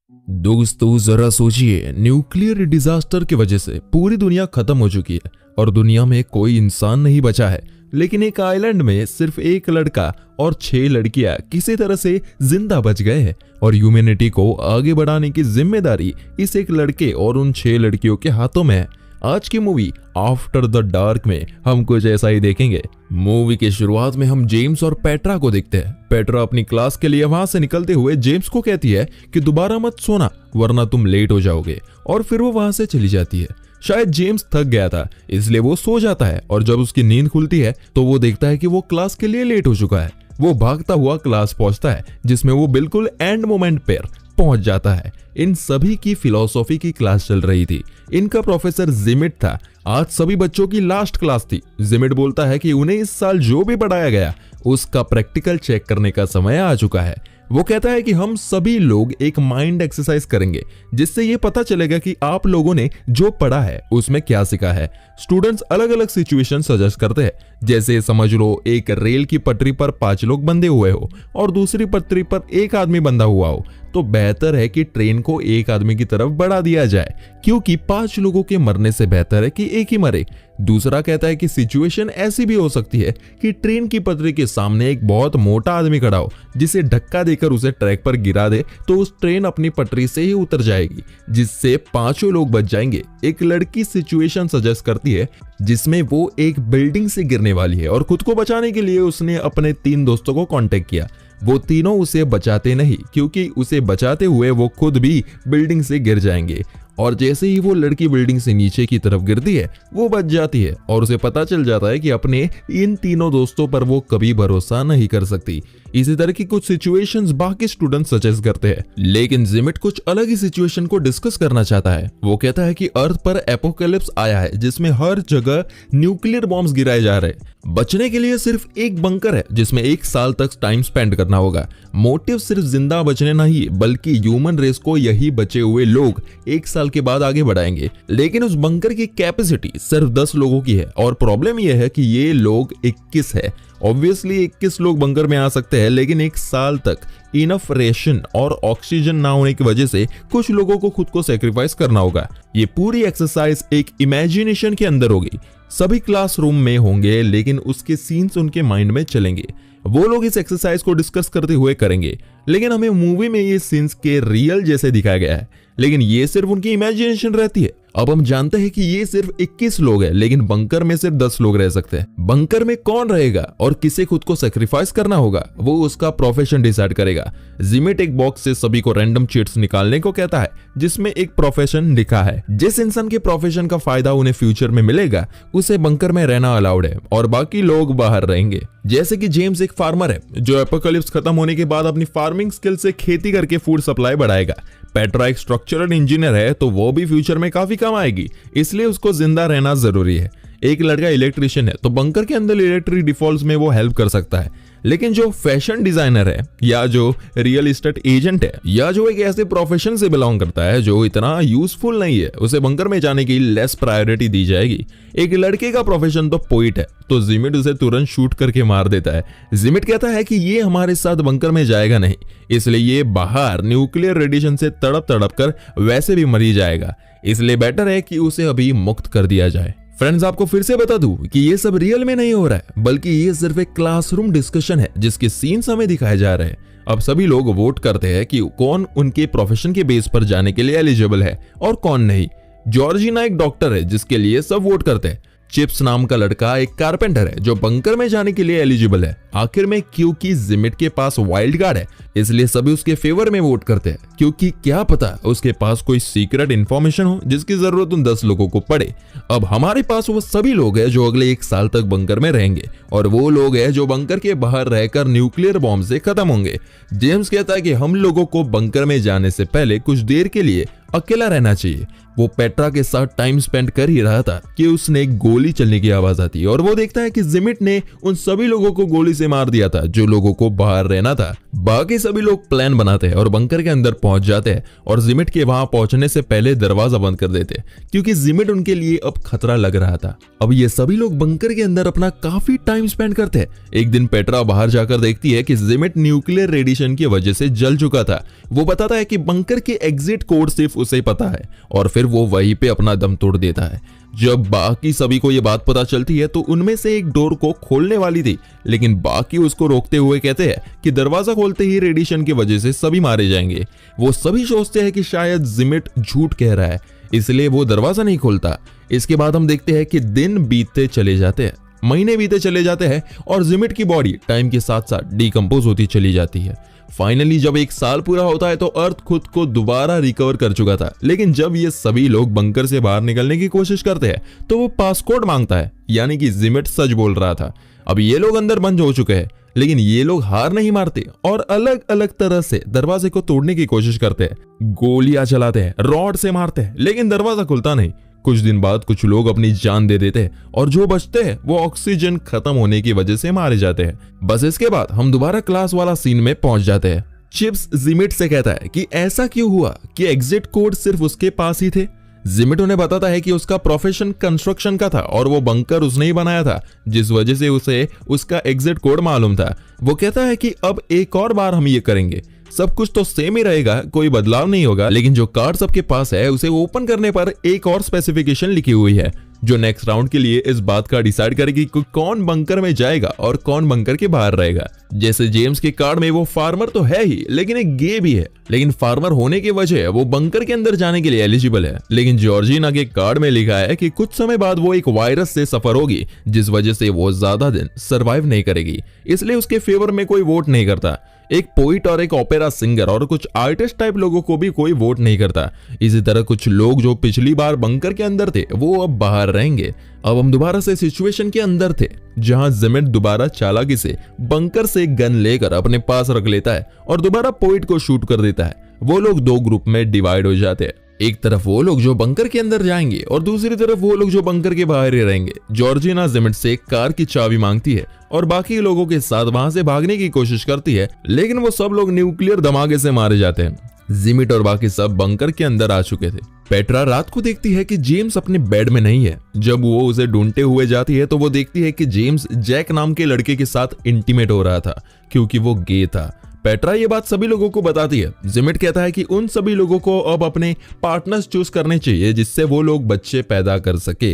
दोस्तों जरा सोचिए, न्यूक्लियर डिजास्टर की वजह से पूरी दुनिया खत्म हो चुकी है और दुनिया में कोई इंसान नहीं बचा है। लेकिन एक आइलैंड में सिर्फ एक लड़का और 6 लड़कियां किसी तरह से जिंदा बच गए हैं और ह्यूमैनिटी को आगे बढ़ाने की जिम्मेदारी इस एक लड़के और उन 6 लड़कियों के हाथों में है। आज की मूवी आफ्टर द डार्क में हम कुछ ऐसा ही देखेंगे। मूवी की शुरुआत में हम जेम्स और पेट्रा को देखते हैं। पेट्रा अपनी क्लास के लिए वहां से निकलते हुए जेम्स को कहती है कि दोबारा मत सोना वरना तुम लेट हो जाओगे, और फिर वो वहां से चली जाती है। शायद जेम्स थक गया था इसलिए वो सो जाता है और जब उसकी नींद खुलती है तो वो देखता है कि वो क्लास के लिए लेट हो चुका है। वो भागता हुआ क्लास पहुंचता है जिसमें वो बिल्कुल एंड मोमेंट पर पहुंच जाता है। इन सभी की फिलॉसफी की क्लास चल रही थी। इनका प्रोफेसर जिमिट था। आज सभी बच्चों की लास्ट क्लास थी। जिमिट बोलता है कि उन्हें इस साल जो भी पढ़ाया गया उसका प्रैक्टिकल चेक करने का समय आ चुका है। वो कहता है कि हम सभी लोग एक माइंड एक्सरसाइज करेंगे जिससे ये पता चलेगा कि आप लोगों ने जो पढ़ा है उसमें क्या सीखा है। स्टूडेंट्स अलग अलग सिचुएशन सजेस्ट करते हैं, जैसे समझ लो एक रेल की पटरी पर 5 लोग बंधे हुए हो और दूसरी पटरी पर एक आदमी बंधा हुआ हो, तो बेहतर है कि ट्रेन को एक आदमी की तरफ बढ़ा दिया जाए क्योंकि 5 लोगों के मरने से बेहतर है कि एक ही मरे। दूसरा कहता है कि सिचुएशन ऐसी भी हो सकती है कि ट्रेन की पटरी के सामने एक बहुत मोटा आदमी खड़ा हो जिसे धक्का देकर उसे ट्रैक पर गिरा दे तो उस ट्रेन अपनी पटरी से ही उतर जाएगी जिससे 5 लोग बच जाएंगे। एक लड़की सिचुएशन सजेस्ट करती है जिसमें वो एक बिल्डिंग से गिरने वाली है और खुद को बचाने के लिए उसने अपने 3 दोस्तों को कांटेक्ट किया। वो तीनों उसे बचाते नहीं क्योंकि उसे बचाते हुए वो खुद भी बिल्डिंग से गिर जाएंगे, और जैसे ही वो लड़की बिल्डिंग से नीचे की तरफ गिरती है वो बच जाती है और उसे पता चल जाता है कि अपने इन तीनों दोस्तों पर वो कभी भरोसा नहीं कर सकती। इसी तरह की कुछ सिचुएशंस बाकी स्टूडेंट सजेस्ट करते हैं, लेकिन जिमिट कुछ अलग ही सिचुएशन को डिस्कस करना चाहता है। वो कहता है कि अर्थ पर एपोकैलिप्स आया है जिसमें हर जगह न्यूक्लियर बॉम्ब्स गिराए जा रहे हैं। बचने के लिए सिर्फ एक बंकर है जिसमें 1 साल तक टाइम स्पेंड करना होगा। मोटिव सिर्फ जिंदा बचने नहीं बल्कि ह्यूमन रेस को यही बचे हुए लोग 1 साल के बाद आगे बढ़ाएंगे। लेकिन उस बंकर की कैपेसिटी सिर्फ 10 लोगों की है और प्रॉब्लम यह है कि ये लोग 21 है। ऑब्वियसली 21 लोग बंकर में आ सकते हैं, लेकिन 1 साल तक इनफ रेशन और ऑक्सीजन ना होने की वजह से कुछ लोगों को खुद को सेक्रीफाइस करना होगा। ये पूरी एक्सरसाइज एक इमेजिनेशन के अंदर होगी। सभी क्लासरूम में होंगे लेकिन उसके सीन्स उनके माइंड में चलेंगे। वो लोग इस एक्सरसाइज को डिस्कस करते हुए करेंगे, लेकिन हमें मूवी में ये सीन्स के रियल जैसे दिखाया गया है, लेकिन ये सिर्फ उनकी इमेजिनेशन रहती है। अब हम जानते हैं कि ये सिर्फ 21 लोग हैं, लेकिन बंकर में सिर्फ 10 लोग रह सकते हैं। बंकर में कौन रहेगा और किसे खुद को सेक्रीफाइस करना होगा वो उसका प्रोफेशन डिसाइड करेगा। जिमिट एक बॉक्स से सभी को रैंडम चिट्स निकालने को कहता है जिसमें एक प्रोफेशन लिखा है। जिस इंसान के प्रोफेशन का फायदा उन्हें फ्यूचर में मिलेगा उसे बंकर में रहना अलाउड है और बाकी लोग बाहर रहेंगे। जैसे कि जेम्स एक फार्मर है जो एपोकैलिप्स खत्म होने के बाद अपनी फार्मिंग स्किल से खेती करके फूड सप्लाई बढ़ाएगा। पेट्रा एक स्ट्रक्चरल इंजीनियर है तो वो भी फ्यूचर में काफी कम आएगी, इसलिए उसको जिंदा रहना जरूरी है। एक लड़का इलेक्ट्रिशियन है तो बंकर के अंदर इलेक्ट्रिक डिफॉल्ट्स में वो हेल्प कर सकता है। लेकिन जो फैशन डिजाइनर है या जो रियल एस्टेट एजेंट है या जो एक ऐसे प्रोफेशन से बिलोंग करता है जो इतना यूजफुल नहीं है, उसे बंकर में जाने की लेस प्रायोरिटी दी जाएगी। एक लड़के का प्रोफेशन तो पोइट है तो जिमिट उसे तुरंत शूट करके मार देता है। जिमिट कहता है कि ये हमारे साथ बंकर में जाएगा नहीं, इसलिए ये बाहर न्यूक्लियर रेडिएशन से तड़प तड़प कर वैसे भी मरी जाएगा, इसलिए बेटर है कि उसे अभी मुक्त कर दिया जाए। फ्रेंड्स, आपको फिर से बता दूं कि ये सब रियल में नहीं हो रहा है बल्कि ये सिर्फ एक क्लासरूम डिस्कशन है जिसके सीन्स हमें दिखाए जा रहे हैं। अब सभी लोग वोट करते हैं कि कौन उनके प्रोफेशन के बेस पर जाने के लिए एलिजिबल है और कौन नहीं। जॉर्जिना एक डॉक्टर है जिसके लिए सब वोट करते हैं। चिप्स नाम का लड़का एक कारपेंटर है जो बंकर में जाने के लिए एलिजिबल है। आखिर में क्योंकि जिमिट के पास वाइल्ड कार्ड है इसलिए सभी उसके फेवर में वोट करते हैं, क्योंकि क्या पता उसके पास कोई सीक्रेट इंफॉर्मेशन हो जिसकी जरूरत उन 10 लोगों को पड़े। अब हमारे पास वो सभी लोग हैं जो अगले 1 साल तक बंकर में रहेंगे और वो लोग हैं जो बंकर के बाहर रहकर न्यूक्लियर बॉम्ब से खत्म होंगे। जेम्स कहता है कि हम लोगों को बंकर में जाने से पहले कुछ देर के लिए अकेला रहना चाहिए। वो पेट्रा के साथ टाइम स्पेंड कर ही रहा था कि उसने गोली चलने की आवाज आती है और वो देखता है कि जिमिट ने उन सभी लोगों को गोली से मार दिया था जो लोगों को बाहर रहना था। बाकी सभी लोग प्लान बनाते हैं और बंकर के अंदर पहुंच जाते हैं और जिमिट के वहां पहुंचने से पहले दरवाजा बंद कर देते क्योंकि जिमिट उनके लिए अब खतरा लग रहा था। अब ये सभी लोग बंकर के अंदर अपना काफी टाइम स्पेंड करते हैं। एक दिन पेट्रा बाहर जाकर देखती है कि जिमिट न्यूक्लियर रेडिएशन की वजह से जल चुका था। वो बताता है कि बंकर के एग्जिट कोड सिर्फ उसे पता है और फिर वो वहीं पे अपना दम तोड़ देता है। जब बाकी सभी को ये बात पता चलती है तो उनमें से एक डोर को खोलने वाली थी, लेकिन बाकी उसको रोकते हुए कहते हैं कि दरवाजा खोलते ही रेडिएशन की वजह से सभी मारे जाएंगे। वो सभी सोचते हैं कि शायद जिमिट झूठ कह रहा है, इसलिए वो दरवाजा नहीं खोलता। इसके बाद हम देखते हैं कि दिन बीतते चले जाते हैं, महीने बीते चले जाते हैं और जिमिट की बॉडी टाइम के साथ साथ डिकम्पोज होती चली जाती है। फाइनली जब 1 साल पूरा होता है तो अर्थ खुद को दोबारा रिकवर कर चुका था, लेकिन जब ये सभी लोग बंकर से बाहर निकलने की कोशिश करते हैं तो वो पासकोड मांगता है, यानी कि जिमिट सच बोल रहा था। अब ये लोग अंदर बंद हो चुके हैं, लेकिन ये लोग हार नहीं मारते और अलग अलग तरह से दरवाजे को तोड़ने की कोशिश करते हैं। गोलियां चलाते हैं, रॉड से मारते हैं, लेकिन दरवाजा खुलता नहीं। कुछ दिन बाद कुछ लोग अपनी जान दे देते हैं और जो बचते हैं वो ऑक्सीजन खत्म होने की वजह से मारे जाते हैं। बस इसके बाद हम दोबारा क्लास वाला सीन में पहुंच जाते हैं। चिप्स जिमिट से कहता है कि ऐसा क्यों हुआ कि एग्जिट कोड सिर्फ उसके पास ही थे। जिमिट उन्हें बताता है कि उसका प्रोफेशन कंस्ट्रक्शन का था और वो बंकर उसने ही बनाया था, जिस वजह से उसे उसका एग्जिट कोड मालूम था। वो कहता है कि अब एक और बार हम ये करेंगे, सब कुछ तो सेम ही रहेगा, कोई बदलाव नहीं होगा, लेकिन जो कार्ड सबके पास है उसे ओपन करने पर एक और स्पेसिफिकेशन लिखी हुई है जो नेक्स्ट राउंड के लिए इस बात का डिसाइड करेगी कि कौन बंकर में जाएगा और कौन बंकर के बाहर रहेगा। जैसे जेम्स के कार्ड में वो फार्मर तो है ही, लेकिन एक गे भी है, लेकिन फार्मर होने की वजह वो बंकर के अंदर जाने के लिए एलिजिबल है। लेकिन जॉर्जिना के कार्ड में लिखा है कि कुछ समय बाद वो एक वायरस से सफर होगी, जिस वजह से वो ज्यादा दिन सरवाइव नहीं करेगी, इसलिए उसके फेवर में कोई वोट नहीं करता। एक पोइट और एक ओपेरा सिंगर और कुछ आर्टिस्ट टाइप लोगों को भी कोई वोट नहीं करता। इसी तरह कुछ लोग जो पिछली बार बंकर के अंदर थे वो अब बाहर रहेंगे। अब हम दोबारा से सिचुएशन के अंदर थे जहां जिमिट दोबारा चालाकी से बंकर से गन लेकर अपने पास रख लेता है और दोबारा पोइट को शूट कर देता है। वो लोग 2 ग्रुप में डिवाइड हो जाते हैं, एक तरफ वो लोग जो बंकर के अंदर जाएंगे और दूसरी तरफ वो लोग जो बंकर के बाहर ही रहेंगे। जॉर्जिना जिमिट से कार की चाबी मांगती है और बाकी लोगों के साथ वहां से भागने की कोशिश करती है, लेकिन वो सब लोग न्यूक्लियर धमाके से मारे जाते हैं। जिमिट और बाकी सब बंकर के अंदर आ चुके थे। पेट्रा रात को देखती है कि जेम्स अपने बेड में नहीं है। जब वो उसे ढूंढते हुए जाती है तो वो देखती है कि जेम्स जैक नाम के लड़के के साथ इंटीमेट हो रहा था क्योंकि वो गे था। पेट्रा ये बात सभी लोगों को बताती है। जिमिट कहता है कि उन सभी लोगों को अब अपने पार्टनर्स चूज करने चाहिए जिससे वो लोग बच्चे पैदा कर सके।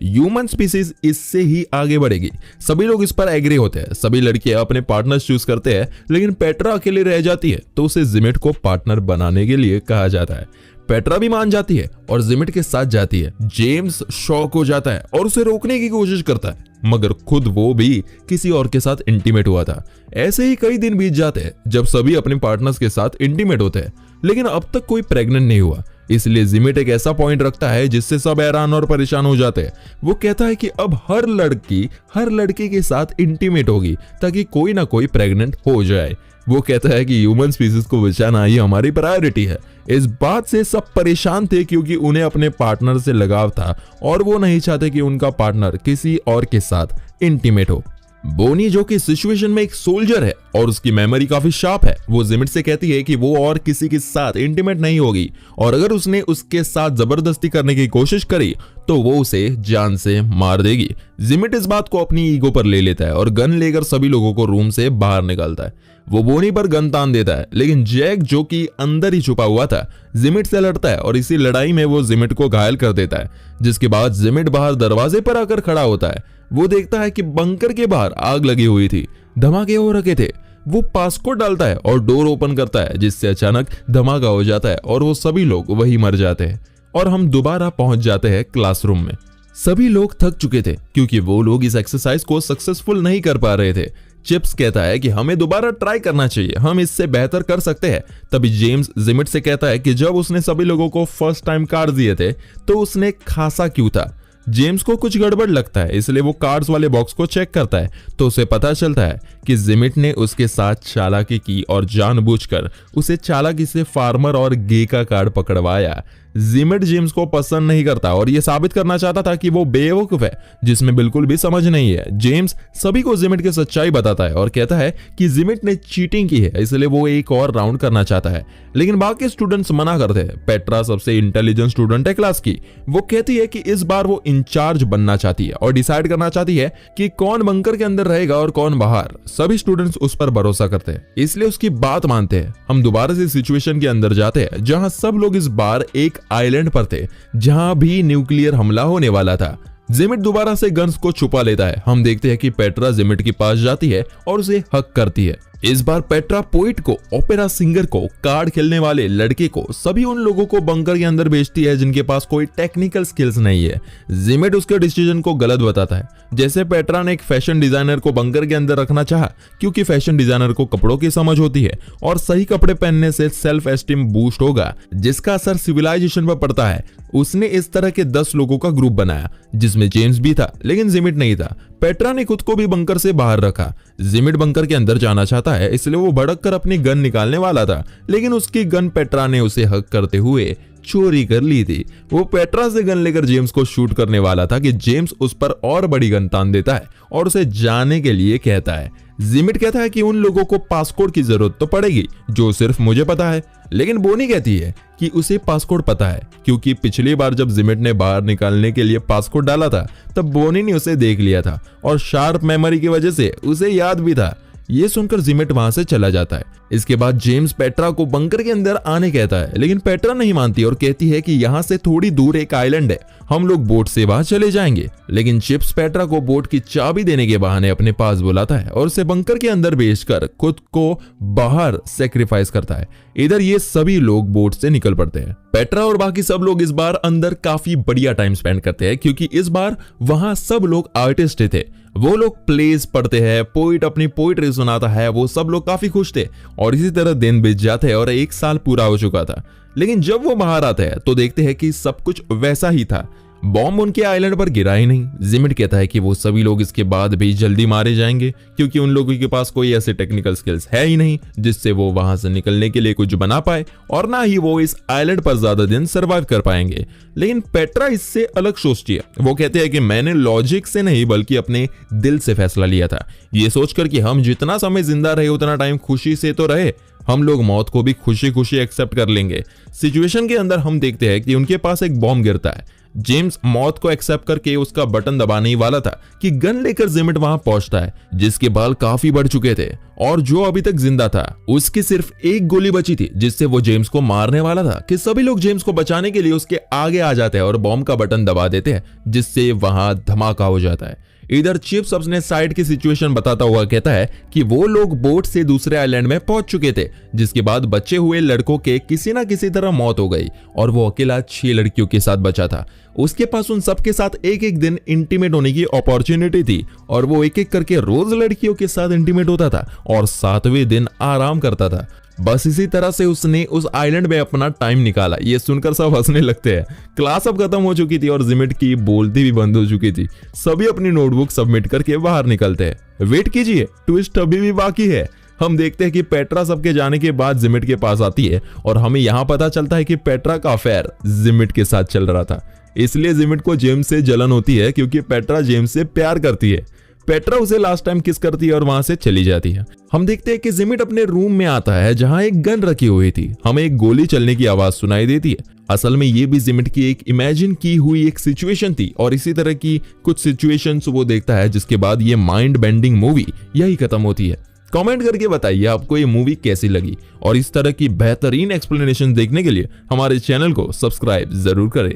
ह्यूमन स्पीसीज इससे ही आगे बढ़ेगी। सभी लोग इस पर एग्री होते हैं। सभी लड़कियां अपने पार्टनर्स चूज करते हैं, लेकिन पेट्रा अकेले रह जाती है तो उसे जिमिट को पार्टनर बनाने के लिए कहा जाता है। पेट्रा भी मान जाती है और जिमिट के साथ जाती है। जेम्स शॉक हो जाता है और उसे रोकने की कोशिश करता है, मगर खुद वो भी किसी और के साथ इंटीमेट हुआ था। ऐसे ही कई दिन बीत जाते हैं जब सभी अपने पार्टनर्स के साथ इंटीमेट होते हैं, लेकिन अब तक कोई प्रेग्नेंट नहीं हुआ। इसलिए जिमिट एक ऐसा पॉइंट रखता है जिससे सब हैरान और परेशान हो जाते हैं। वो कहता है कि अब हर लड़की हर लड़के के साथ इंटीमेट होगी ताकि कोई ना कोई प्रेग्नेंट हो जाए। वो कहता है कि ह्यूमन स्पीसीज को बचाना ही हमारी प्रायोरिटी है। इस बात से सब परेशान थे क्योंकि उन्हें अपने पार्टनर से लगाव था और वो नहीं चाहते कि उनका पार्टनर किसी और के साथ इंटीमेट हो। बोनी जो कि सिचुएशन में एक सोल्जर है और उसकी मेमोरी काफी शार्प है, वो जिमिट से कहती है कि वो और किसी के साथ इंटीमेट नहीं होगी और अगर उसने उसके साथ जबरदस्ती करने की कोशिश करी तो वो उसे जान से मार देगी। जिमिट इस बात को अपनी ईगो पर ले लेता है और गन लेकर सभी लोगों को रूम से बाहर निकालता है। वो बोनी पर गन तान देता है, लेकिन जैक जो कि अंदर ही छुपा हुआ था जिमिट से लड़ता है और इसी लड़ाई में वो जिमिट को घायल कर देता है। जिसके बाद जिमिट बाहर दरवाजे पर आकर खड़ा होता है। वो देखता है कि बंकर के बाहर आग लगी हुई थी, धमाके हो रखे थे। वो पासकोड डालता है और डोर ओपन करता है, जिससे अचानक धमाका हो जाता है और वो सभी लोग वही मर जाते हैं। और हम दोबारा पहुंच जाते हैं क्लासरूम में। सभी लोग थक चुके थे क्योंकि वो लोग इस एक्सरसाइज को सक्सेसफुल नहीं कर पा रहे थे। चिप्स कहता है कि हमें दोबारा ट्राई करना चाहिए, हम इससे बेहतर कर सकते हैं। तभी जेम्स जिमिट से कहता है कि जब उसने सभी लोगों को फर्स्ट टाइम कार्ड दिए थे तो उसने खासा क्यों था। जेम्स को कुछ गड़बड़ लगता है, इसलिए वो कार्ड्स वाले बॉक्स को चेक करता है तो उसे पता चलता है कि जिमिट ने उसके साथ चालाकी की और जानबूझकर उसे चालाकी से फार्मर और गे का कार्ड पकड़वाया। जिमिट जेम्स को पसंद नहीं करता और ये साबित करना चाहता था कि वो बेवकूफ है जिसमें बिल्कुल भी समझ नहीं है। जेम्स सभी को जिमिट की सच्चाई बताता है और कहता है कि जिमिट ने चीटिंग की है, इसलिए वो एक और राउंड करना चाहता है, लेकिन बाकी स्टूडेंट्स मना करते हैं। पेट्रा सबसे इंटेलिजेंट स्टूडेंट है क्लास की। वो कहती है कि इस बार वो इंचार्ज बनना चाहती है और डिसाइड करना चाहती है कि कौन बंकर के अंदर रहेगा और कौन बाहर। सभी स्टूडेंट्स उस पर भरोसा करते हैं, इसलिए उसकी बात मानते हैं। हम दोबारा से सिचुएशन के अंदर जाते हैं जहां सब लोग इस बार एक आइलैंड पर थे जहां भी न्यूक्लियर हमला होने वाला था। जिमिट दोबारा से गन्स को छुपा लेता है। हम देखते हैं कि पेट्रा जिमिट के पास जाती है और उसे हक करती है। इस बार पेट्रा पोइट को, ओपेरा सिंगर को, कार्ड खेलने वाले लड़के को, सभी उन लोगों को बंकर के अंदर भेजती है जिनके पास कोई टेक्निकल स्किल्स नहीं है। जिमिट उसके डिसीजन को गलत बताता है। जैसे पेट्रा ने एक फैशन डिजाइनर को बंकर के अंदर रखना चाहा क्योंकि फैशन डिजाइनर को कपड़ों की समझ होती है और सही कपड़े पहनने से सेल्फ एस्टीम बूस्ट होगा जिसका असर सिविलाइजेशन पर पड़ता है। उसने इस तरह के 10 लोगों का ग्रुप बनाया जिसमें जेम्स भी था लेकिन जिमिट नहीं था। पेट्रा ने खुद को भी बंकर से बाहर रखा। जिमिट बंकर के अंदर जाना चाहता है, इसलिए वो भड़क कर अपनी गन निकालने वाला था, लेकिन उसकी गन पेट्रा ने उसे हक करते हुए चोरी कर ली थी। वो पेट्रा से गन लेकर जेम्स को शूट करने वाला था कि जेम्स उस पर और बड़ी गन तान देता है और उसे जाने के लिए कहता है। जिमिट कहता है कि उन लोगों को पासकोड की जरूरत तो पड़ेगी जो सिर्फ मुझे पता है, लेकिन बोनी कहती है कि उसे पासकोड पता है क्योंकि पिछली बार जब जिमिट ने बाहर निकालने के लिए पासकोड डाला था तब बोनी ने उसे देख लिया था और शार्प मेमोरी की वजह से उसे याद भी था। ये सुनकर जिमिट वहां से चला जाता है। इसके बाद जेम्स पेट्रा को बंकर के अंदर आने कहता है, लेकिन पेट्रा नहीं मानती और कहती है कि यहाँ से थोड़ी दूर एक आइलैंड है, हम लोग बोट से वहां चले जाएंगे। लेकिन चिप्स पेट्रा को बोट की चाबी देने के बहाने अपने पास बुलाता है और उसे बंकर के अंदर भेजकर खुद को बाहर सेक्रीफाइस करता है। इधर ये सभी लोग बोट से निकल पड़ते हैं। पेट्रा और बाकी सब लोग इस बार अंदर काफी बढ़िया टाइम स्पेंड करते हैं क्योंकि इस बार वहां सब लोग आर्टिस्ट थे। वो लोग प्लेस पढ़ते हैं, पोइट अपनी पोइट्री सुनाता है, वो सब लोग काफी खुश थे और इसी तरह दिन बीत जाते हैं और 1 साल पूरा हो चुका था। लेकिन जब वो बाहर आते हैं तो देखते हैं कि सब कुछ वैसा ही था। बॉम्ब उनके आइलैंड पर गिरा ही नहीं। जिमिट कहता है कि वो सभी लोग इसके बाद भी जल्दी मारे जाएंगे क्योंकि उन लोगों के पास कोई ऐसे टेक्निकल स्किल्स है ही नहीं जिससे वो वहां से निकलने के लिए कुछ बना पाए और ना ही वो इस आइलैंड पर ज्यादा दिन सर्वाइव कर पाएंगे। लेकिन पेट्रा इससे अलग सोचती है। वो कहते हैं कि मैंने लॉजिक से नहीं बल्कि अपने दिल से फैसला लिया था, ये सोचकर कि हम जितना समय जिंदा रहे उतना टाइम खुशी से तो रहे, हम लोग मौत को भी खुशी खुशी एक्सेप्ट कर लेंगे। सिचुएशन के अंदर हम देखते हैं कि उनके पास एक बॉम्ब गिरता है। जेम्स मौत को एक्सेप्ट करके उसका बटन दबाने ही वाला था कि गन लेकर जिमिट वहां पहुंचता है जिसके बाल काफी बढ़ चुके थे और जो अभी तक जिंदा था उसकी सिर्फ एक गोली बची थी जिससे वो जेम्स को मारने वाला था कि सभी लोग जेम्स को बचाने के लिए उसके आगे आ जाते हैं और बॉम्ब का बटन दबा देते हैं जिससे वहां धमाका हो जाता है। इधर चिप्स अपने साइड की सिचुएशन बताता हुआ कहता है कि वो लोग बोट से दूसरे आइलैंड में पहुंच चुके थे जिसके बाद बचे हुए लड़कों के किसी ना किसी तरह मौत हो गई और वो अकेला 6 लड़कियों के साथ बचा था। उसके पास उन सबके साथ एक एक दिन इंटीमेट होने की अपॉर्चुनिटी थी और वो एक एक करके रोज लड़कियों के साथ इंटीमेट होता था और 7वें दिन आराम करता था। बस इसी तरह से उसने उस आइलैंड में अपना टाइम निकाला। ये सुनकर सब हंसने लगते हैं। क्लास अब खत्म हो चुकी थी और जिमिट की बोलती भी बंद हो चुकी थी। सभी अपनी नोटबुक सबमिट करके बाहर निकलते हैं। वेट कीजिए, ट्विस्ट अभी भी बाकी है। हम देखते हैं कि पेट्रा सबके जाने के बाद जिमिट के पास आती है और हमें यहाँ पता चलता है कि पेट्रा का अफेयर जिमिट के साथ चल रहा था। इसलिए जिमिट को जेम्स से जलन होती है क्योंकि पेट्रा जेम्स से प्यार करती है। पेट्रा उसे लास्ट टाइम किस करती है और वहां से चली जाती है। हम देखते हैं कि जिमिट अपने रूम में आता है जहां एक गन रखी हुई थी। हमें एक गोली चलने की आवाज सुनाई देती है। असल में ये भी जिमिट की एक इमेजिन की हुई एक सिचुएशन थी और इसी तरह की कुछ सिचुएशंस वो देखता है जिसके बाद ये माइंड बेंडिंग मूवी यही खत्म होती है। कमेंट करके बताइए आपको ये मूवी कैसी लगी और इस तरह की बेहतरीन एक्सप्लेनेशन देखने के लिए हमारे चैनल को सब्सक्राइब जरूर करें।